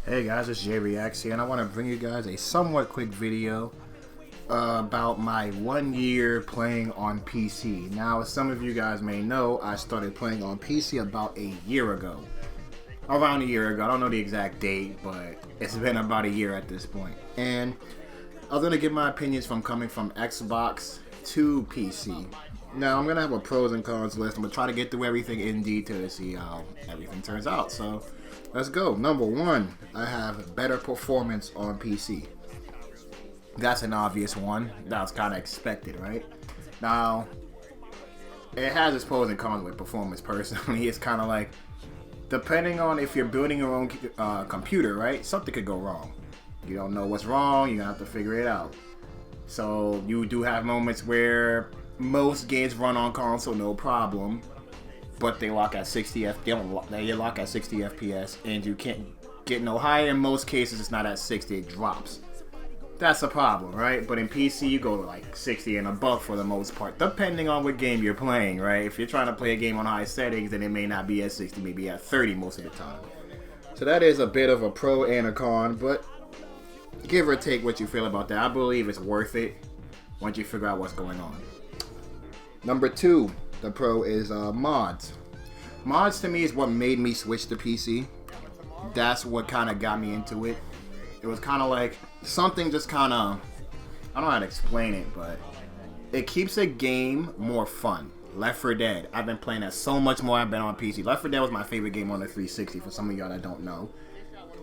Hey guys, it's JReacts here, and I want to bring you guys a somewhat quick video about my 1 year playing on PC. Now, as some of you guys may know, I started playing on PC about a year ago. Around a year ago, I don't know the exact date, but it's been about a year at this point. And I was going to give my opinions from coming from Xbox to PC. Now, I'm going to have a pros and cons list. I'm going to try to get through everything in detail to see how everything turns out. So, let's go. Number one, I have better performance on PC. That's an obvious one. That's kind of expected, right? Now, it has its pros and cons with performance personally. It's kind of like, depending on if you're building your own computer, right? Something could go wrong. You don't know what's wrong. You're going to have to figure it out. So, you do have moments where most games run on console, no problem. But they lock at 60 they lock at 60 FPS, and you can't get no higher. In most cases, it's not at 60; it drops. That's a problem, right? But in PC, you go to like 60 and above for the most part, depending on what game you're playing, right? If you're trying to play a game on high settings, then it may not be at 60, maybe at 30 most of the time. So that is a bit of a pro and a con, but give or take what you feel about that. I believe it's worth it once you figure out what's going on. Number two. The pro is mods. Mods to me is what made me switch to PC. That's what kind of got me into it. It was kind of like something just kind of, I don't know how to explain it, but it keeps a game more fun. Left 4 Dead. I've been playing that so much more. I've been on PC. Left 4 Dead was my favorite game on the 360 for some of y'all that don't know.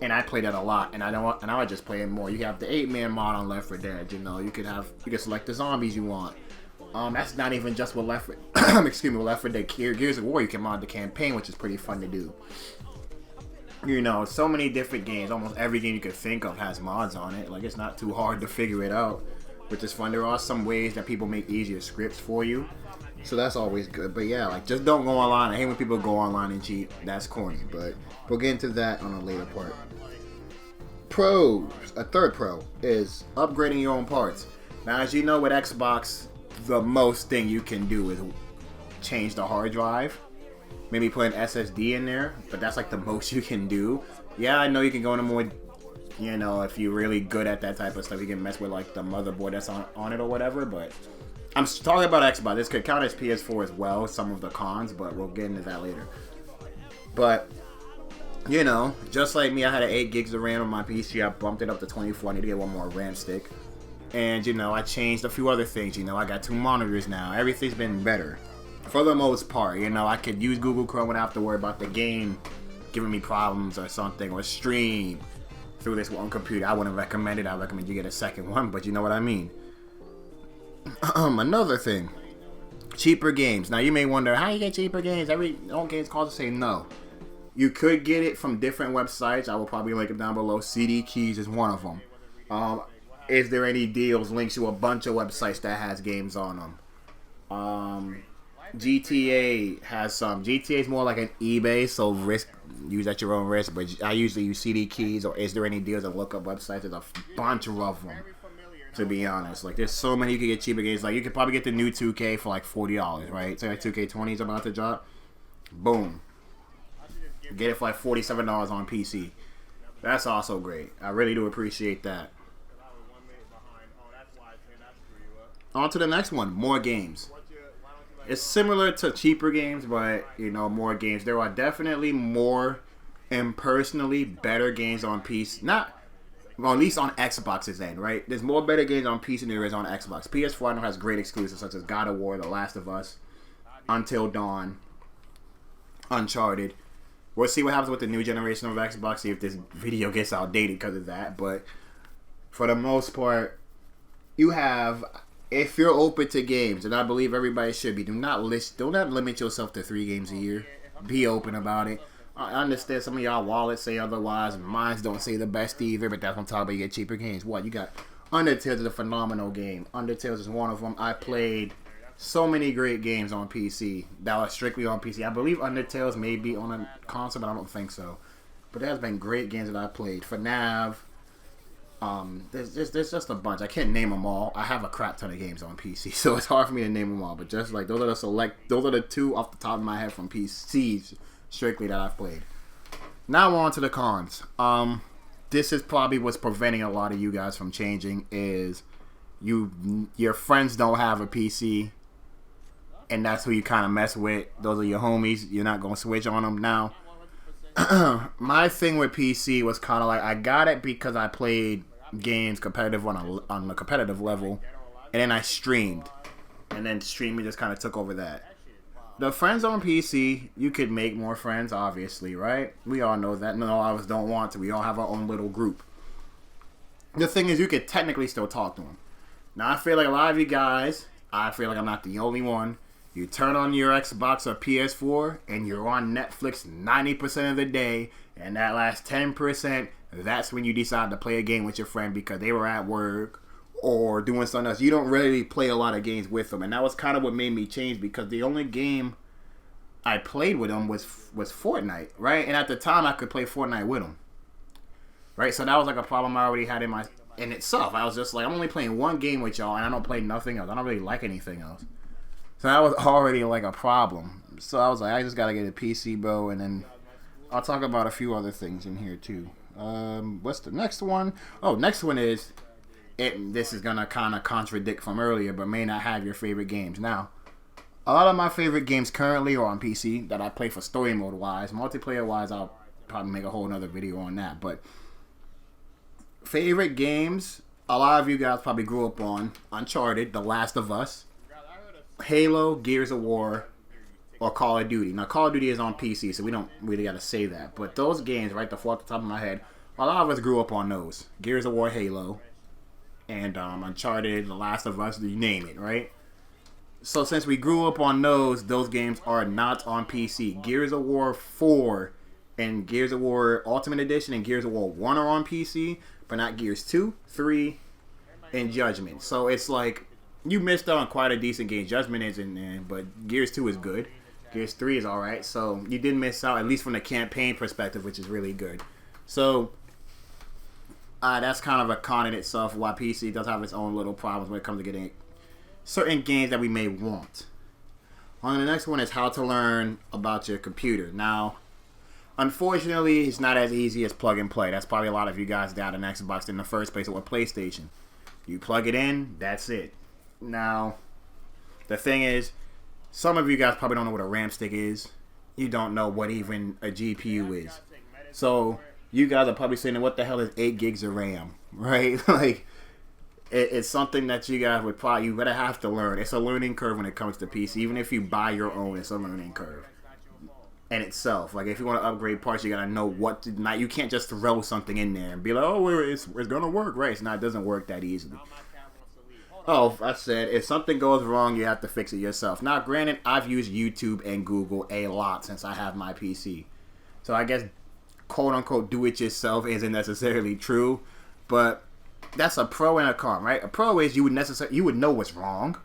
And I played that a lot, and I would just play it more. You have the 8-man mod on Left 4 Dead. You know, you could select the zombies you want. That's not even just with Left 4 Left 4 Dead Gears of War. You can mod the campaign, which is pretty fun to do. You know, so many different games. Almost every game you could think of has mods on it. Like, it's not too hard to figure it out, which is fun. There are some ways that people make easier scripts for you, so that's always good. But yeah, like, just don't go online. I hate when people go online and cheat. That's corny, but we'll get into that on a later part. Pros. A third pro is upgrading your own parts. Now, as you know, with Xbox, the most thing you can do is change the hard drive. Maybe put an SSD in there, but that's like the most you can do. Yeah, I know you can go into more, you know, if you're really good at that type of stuff, you can mess with like the motherboard that's on it or whatever, but I'm talking about Xbox. This could count as PS4 as well, some of the cons, but we'll get into that later. But, you know, just like me, I had 8 gigs of RAM on my PC. I bumped it up to 24. I need to get one more RAM stick. And, you know, I changed a few other things. You know, I got 2 monitors now. Everything's been better. For the most part, you know, I could use Google Chrome without have to worry about the game giving me problems or something, or stream through this one computer. I wouldn't recommend it. I recommend you get a second one, but you know what I mean. Another thing. Cheaper games. Now, you may wonder, how you get cheaper games? All games cost the same. No. You could get it from different websites. I will probably link them down below. CD Keys is one of them. Is there any deals? Links to a bunch of websites that has games on them. GTA has some. GTA is more like an eBay, so use at your own risk. But I usually use CD Keys or Is There Any Deals, and look up websites. There's a bunch of them, to be honest. Like, there's so many you can get cheaper games. Like, you could probably get the new 2K for like $40, right? So like 2K20 is about to drop. Boom. Get it for like $47 on PC. That's also great. I really do appreciate that. On to the next one, more games. It's similar to cheaper games, but, you know, more games. There are definitely more and personally better games on PC. Well, at least on Xbox's end, right? There's more better games on PC than there is on Xbox. PS4 I know has great exclusives such as God of War, The Last of Us, Until Dawn, Uncharted. We'll see what happens with the new generation of Xbox, see if this video gets outdated because of that. But for the most part, you have... If you're open to games, and I believe everybody should be, do not limit yourself to 3 games a year. Be open about it. I understand some of y'all wallets say otherwise. Mine don't say the best either, but that's on top of you get cheaper games. What? You got Undertale is a phenomenal game. Undertale is one of them. I played so many great games on PC that are strictly on PC. I believe Undertale may be on a console, but I don't think so. But there has been great games that I played. FNAF. There's just a bunch. I can't name them all. I have a crap ton of games on PC, so it's hard for me to name them all. But just like those are the 2 off the top of my head from PCs strictly that I've played. Now on to the cons. this is probably what's preventing a lot of you guys from changing is your friends don't have a PC, and that's who you kind of mess with. Those are your homies. You're not going to switch on them now. My thing with PC was kind of like I got it because I played games competitive on a competitive level, and then I streamed, and then streaming just kind of took over that. The friends on PC, you could make more friends, obviously, right? We all know that. No, of us don't want to. We all have our own little group. The thing is, you could technically still talk to them. Now, I feel like a lot of you guys, I feel like I'm not the only one. You turn on your Xbox or PS4, and you're on Netflix 90% of the day, and that last 10%, that's when you decide to play a game with your friend because they were at work or doing something else. You don't really play a lot of games with them, and that was kind of what made me change because the only game I played with them was Fortnite, right? And at the time, I could play Fortnite with them, right? So that was like a problem I already had in itself. I was just like, I'm only playing one game with y'all, and I don't play nothing else. I don't really like anything else. So that was already like a problem. So I was like, I just gotta get a PC, bro, and then I'll talk about a few other things in here too. What's the next one? Oh, next one is this is gonna kind of contradict from earlier, but may not have your favorite games. Now, a lot of my favorite games currently are on PC that I play for story mode wise. Multiplayer wise, I'll probably make a whole nother video on that. But favorite games, a lot of you guys probably grew up on Uncharted, The Last of Us, Halo, Gears of War, or Call of Duty. Now, Call of Duty is on PC, so we don't really got to say that. But those games, right, off the top of my head, a lot of us grew up on those. Gears of War, Halo, and Uncharted, The Last of Us, you name it, right? So since we grew up on those games are not on PC. Gears of War 4 and Gears of War Ultimate Edition and Gears of War 1 are on PC, but not Gears 2, 3, and Judgment. So it's like, you missed out on quite a decent game. Judgment isn't there, but Gears 2 is good. Gears 3 is alright. So you did miss out, at least from the campaign perspective, which is really good. So that's kind of a con in itself why PC does have its own little problems when it comes to getting certain games that we may want. On the next one is how to learn about your computer. Now, unfortunately, it's not as easy as plug and play. That's probably a lot of you guys got an Xbox in the first place or a PlayStation. You plug it in, that's it. Now, the thing is, some of you guys probably don't know what a RAM stick is. You don't know what even a GPU is. So, you guys are probably saying, what the hell is 8 gigs of RAM, right? Like, it's something that you guys would probably, you better have to learn. It's a learning curve when it comes to PC. Even if you buy your own, it's a learning curve in itself. Like, if you want to upgrade parts, you gotta know what to, not, you can't just throw something in there and be like, oh, it's gonna work, right? It's not, it doesn't work that easily. Oh, I said, if something goes wrong, you have to fix it yourself. Now, granted, I've used YouTube and Google a lot since I have my PC. So I guess, quote-unquote, do-it-yourself isn't necessarily true. But that's a pro and a con, right? A pro is you would know what's wrong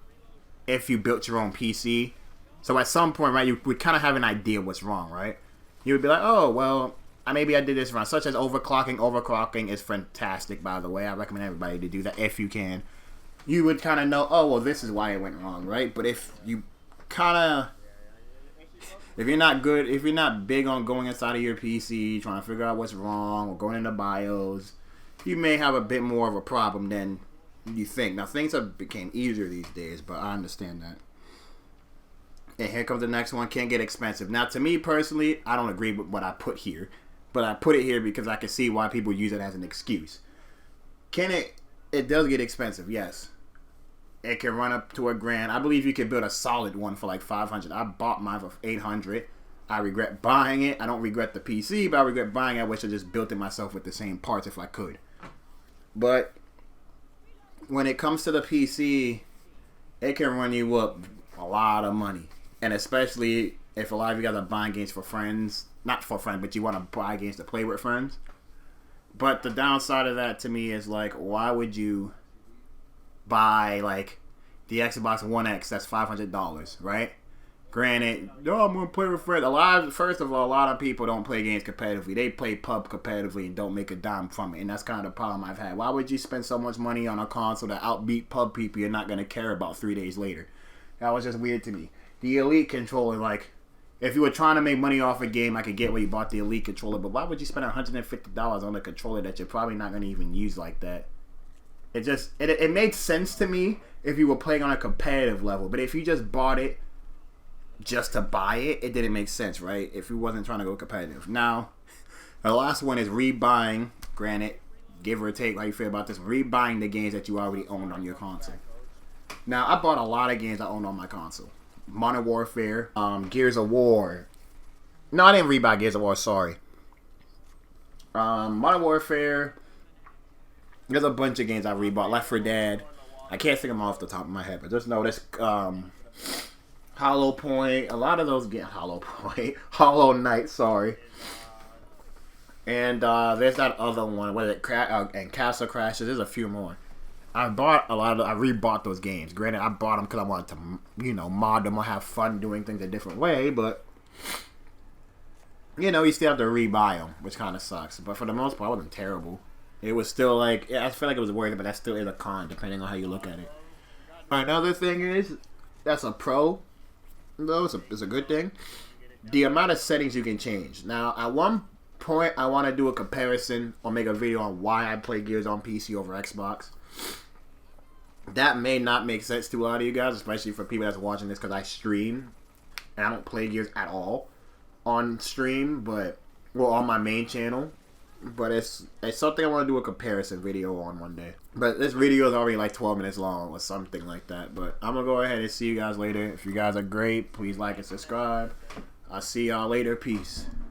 if you built your own PC. So at some point, right, you would kind of have an idea what's wrong, right? You would be like, oh, well, maybe I did this wrong. Such as overclocking. Overclocking is fantastic, by the way. I recommend everybody to do that if you can. You would kind of know, oh, well, this is why it went wrong, right? But if you if you're not good, if you're not big on going inside of your PC, trying to figure out what's wrong, or going into BIOS, you may have a bit more of a problem than you think. Now, things have become easier these days, but I understand that. And here comes the next one, can get expensive. Now, to me personally, I don't agree with what I put here, but I put it here because I can see why people use it as an excuse. It does get expensive, yes. It can run up to $1,000. I believe you can build a solid one for like $500. I bought mine for $800. I regret buying it. I don't regret the PC, but I regret buying it. I wish I just built it myself with the same parts if I could. But when it comes to the PC, it can run you up a lot of money. And especially if a lot of you guys are buying games for friends. Not for friends, but you want to buy games to play with friends. But the downside of that to me is like, why would you buy like the Xbox One X that's $500, right? Granted, no, I'm gonna play with friends. First of all, a lot of people don't play games competitively. They play pub competitively and don't make a dime from it, and that's kind of the problem I've had. Why would you spend so much money on a console that outbeat pub people you're not gonna care about 3 days later? That was just weird to me. The Elite controller, like, If you were trying to make money off a game, I could get where you bought the Elite controller, but why would you spend $150 on a controller that you're probably not going to even use like that? It made sense to me if you were playing on a competitive level, but if you just bought it just to buy it, it didn't make sense, right? If you wasn't trying to go competitive. Now, the last one is rebuying. Granted, give or take how you feel about this. Rebuying the games that you already owned on your console. Now, I bought a lot of games I owned on my console. Modern Warfare, Gears of War. No, I didn't rebuy Gears of War, sorry. Modern Warfare. There's a bunch of games I rebought. Left 4 Dead. I can't think of them off the top of my head, but just know this. Hollow Point. A lot of those get Hollow Point. Hollow Knight, sorry. And there's that other one. What is it? And Castle Crashers. There's a few more. I rebought those games. Granted, I bought them because I wanted to, you know, mod them or have fun doing things a different way. But, you know, you still have to rebuy them, which kind of sucks. But for the most part, it wasn't terrible. It was still like, I feel like it was worth it, but that still is a con, depending on how you look at it. Another thing is, that's a pro, though. It's a good thing. The amount of settings you can change. Now, at one point, I want to do a comparison or make a video on why I play Gears on PC over Xbox. That may not make sense to a lot of you guys, especially for people that's watching this, because I stream and I don't play Gears at all on stream, but well, on my main channel. But it's something I want to do a comparison video on one day. But this video is already like 12 minutes long or something like that. But I'm gonna go ahead and see you guys later. If you guys are great, please like and subscribe. I'll see y'all later. Peace.